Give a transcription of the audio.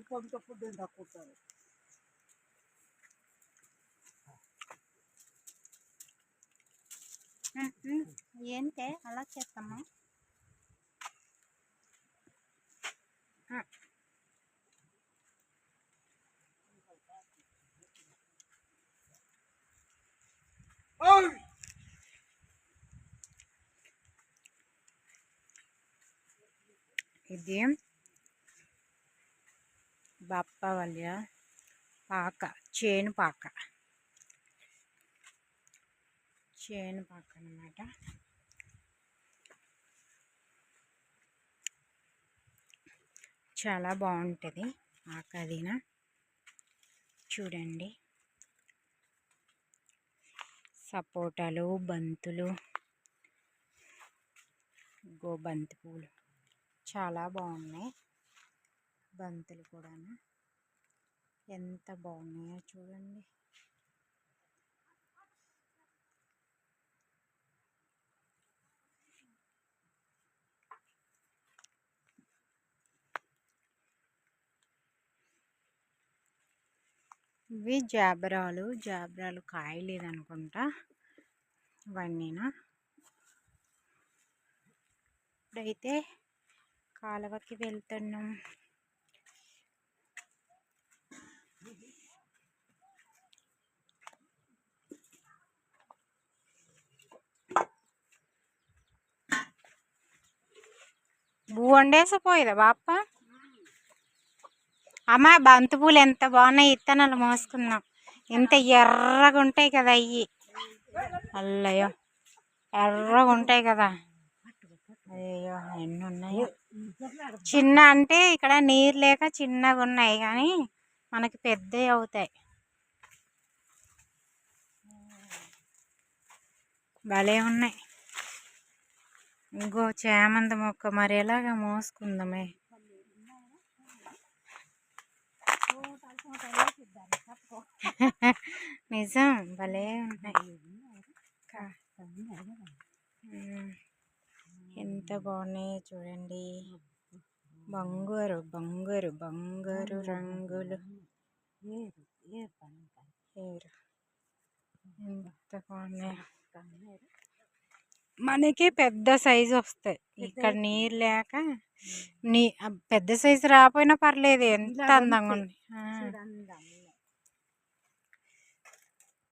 కొంత ఫుడ్ తక్కువ. ఏంటే అలా చేస్తాము? ఇది బాపవల్లి పాక, చేను పాక అన్నమాట. చాలా బాగుంటుంది ఆకదిన. చూడండి, సపోటాలు, బంతులు, బంతి పూలు చాలా బాగున్నాయి. బంతులు కూడా ఎంత బాగున్నాయో చూడండి. ఇవి జాబ్రాలు కాయలేదనుకుంటా ఇవన్నీనా. ఇప్పుడైతే కాలువకి వెళ్తున్నాం. బూ వండేసిపోయేదా బాప్ప? అమ్మ, బంతి పూలు ఎంత బాగున్నాయి. ఇత్తనాలు మోసుకున్నాం. ఎంత ఎర్రగా ఉంటాయి కదా అయ్యి. అల్లయ్యో, ఎర్రగా ఉంటాయి కదా. అయ్యో, ఎన్ని ఉన్నాయో. చిన్న అంటే ఇక్కడ నీరు లేక చిన్నగా ఉన్నాయి, కానీ మనకి పెద్దవి అవుతాయి. భలే ఉన్నాయి. ఇంకో చామంతి మొక్క మరి ఎలాగా మోసుకుందామే. నిజం, భలే ఉన్నాయి. ఎంత బాగున్నాయి చూడండి. బంగారు బంగారు బంగారు రంగులు. ఎంత బాగున్నాయి. మనకి పెద్ద సైజు వస్తాయి. ఇక్కడ నీరు లేక పెద్ద సైజు రాకపోయినా పర్లేదు. ఎంత అందంగా ఉంది.